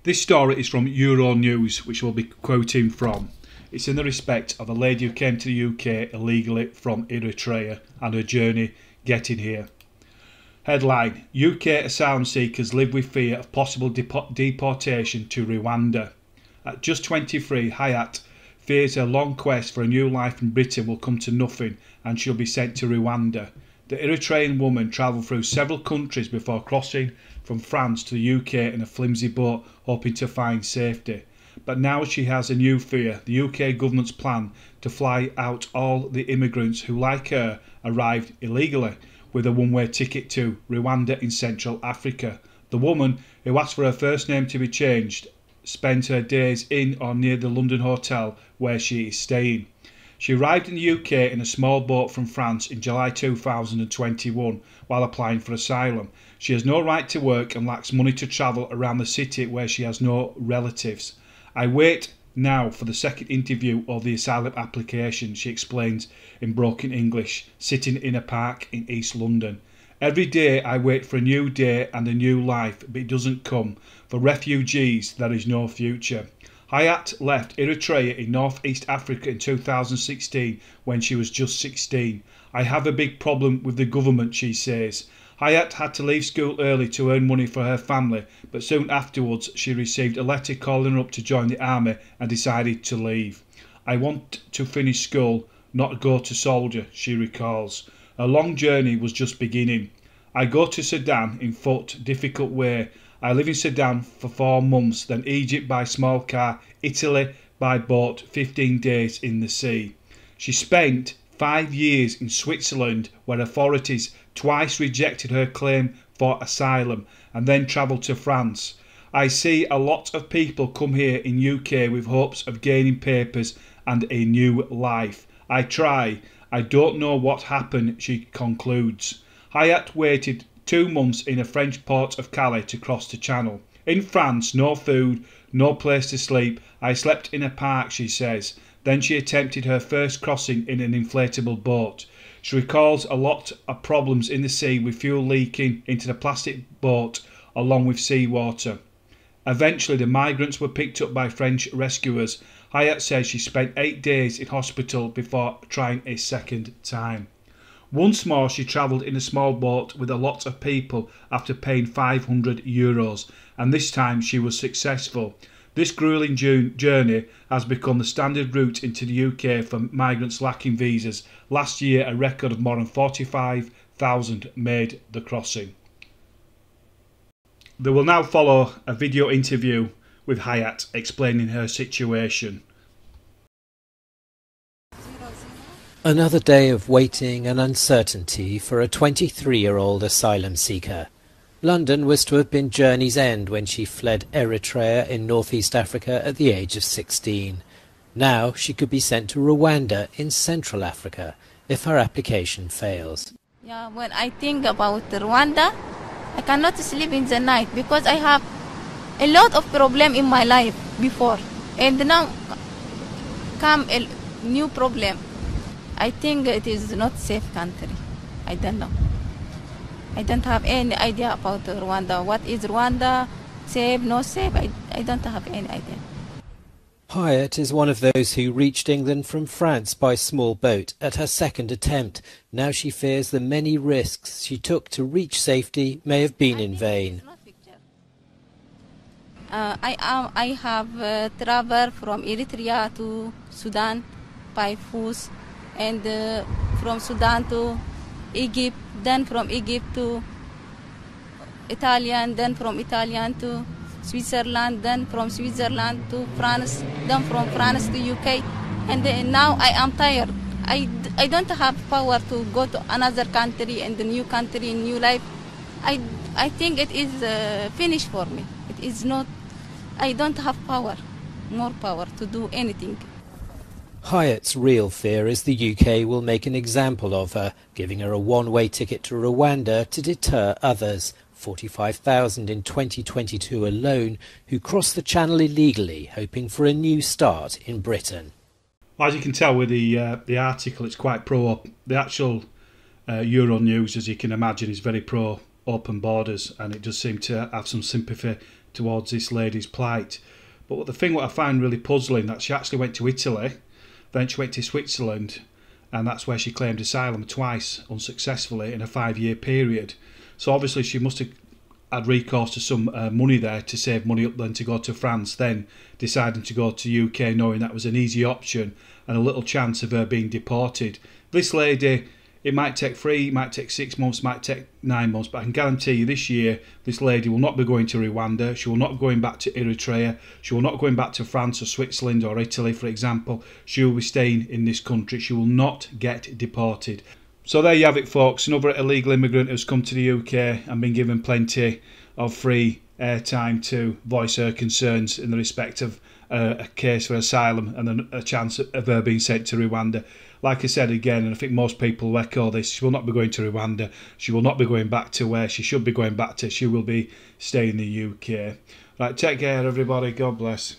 This story is from Euronews, which we'll be quoting from. It's in the respect of a lady who came to the UK illegally from Eritrea and her journey getting here. Headline: UK asylum seekers live with fear of possible deportation to Rwanda. At just 23, Hayat fears her long quest for a new life in Britain will come to nothing and she'll be sent to Rwanda. The Eritrean woman travelled through several countries before crossing from France to the UK in a flimsy boat, hoping to find safety. But now she has a new fear: the UK government's plan to fly out all the immigrants who, like her, arrived illegally with a one-way ticket to Rwanda in Central Africa. The woman, who asked for her first name to be changed, spent her days in or near the London hotel where she is staying. She arrived in the UK in a small boat from France in July 2021 while applying for asylum. She has no right to work and lacks money to travel around the city where she has no relatives. I wait now for the second interview of the asylum application, she explains in broken English, sitting in a park in East London. Every day I wait for a new day and a new life, but it doesn't come. For refugees, there is no future. Hayat left Eritrea in North East Africa in 2016 when she was just 16. I have a big problem with the government, she says. Hayat had to leave school early to earn money for her family, but soon afterwards she received a letter calling her up to join the army and decided to leave. I want to finish school, not go to soldier, she recalls. Her long journey was just beginning. I go to Sudan in foot, difficult way. I live in Sudan for 4 months, then Egypt by small car, Italy by boat, 15 days in the sea. She spent 5 years in Switzerland, where authorities twice rejected her claim for asylum, and then travelled to France. I see a lot of people come here in UK with hopes of gaining papers and a new life. I try. I don't know what happened, she concludes. Hayat waited 2 months in a French port of Calais to cross the Channel. In France, no food, no place to sleep. I slept in a park, she says. Then she attempted her first crossing in an inflatable boat. She recalls a lot of problems in the sea with fuel leaking into the plastic boat along with seawater. Eventually the migrants were picked up by French rescuers. Hayat says she spent 8 days in hospital before trying a second time. Once more she travelled in a small boat with a lot of people after paying €500, and this time she was successful. This gruelling journey has become the standard route into the UK for migrants lacking visas. Last year, a record of more than 45,000 made the crossing. There will now follow a video interview with Hayat explaining her situation. Another day of waiting and uncertainty for a 23-year-old asylum seeker. London was to have been journey's end when she fled Eritrea in northeast Africa at the age of 16. Now she could be sent to Rwanda in Central Africa if her application fails. Yeah, when I think about Rwanda, I cannot sleep in the night because I have a lot of problem in my life before, and now come a new problem. I think it is not safe country. I don't know. I don't have any idea about Rwanda. What is Rwanda? Safe, no safe? I don't have any idea. Hayat is one of those who reached England from France by small boat at her second attempt. Now she fears the many risks she took to reach safety may have been in vain. I have traveled from Eritrea to Sudan by foot, and from Sudan to Egypt, then from Egypt to Italian, then from Italian to Switzerland, then from Switzerland to France, then from France to UK, and now I am tired. I don't have power to go to another country and a new country, new life. I think it is finished for me. It is not. I don't have more power to do anything. Hayat's real fear is the UK will make an example of her, giving her a one-way ticket to Rwanda to deter others, 45,000 in 2022 alone, who crossed the Channel illegally, hoping for a new start in Britain. As you can tell with the article, it's quite pro. The actual Euronews, as you can imagine, is very pro open borders, and it does seem to have some sympathy towards this lady's plight. But the thing what I find really puzzling, that she actually went to Italy, then she went to Switzerland, and that's where she claimed asylum twice unsuccessfully in a 5-year period. So obviously she must have had recourse to some money there to save money up then to go to France, then deciding to go to UK knowing that was an easy option and a little chance of her being deported. This lady, it might take 3, it might take 6 months, might take 9 months, but I can guarantee you this year this lady will not be going to Rwanda, she will not be going back to Eritrea, she will not be going back to France or Switzerland or Italy, for example. She will be staying in this country. She will not get deported. So there you have it, folks. Another illegal immigrant has come to the UK and been given plenty of free airtime to voice her concerns in the respect of a case for asylum and a chance of her being sent to Rwanda. Like I said again, and I think most people will echo this, she will not be going to Rwanda. She will not be going back to where she should be going back to. She will be staying in the UK. Right, take care, everybody. God bless.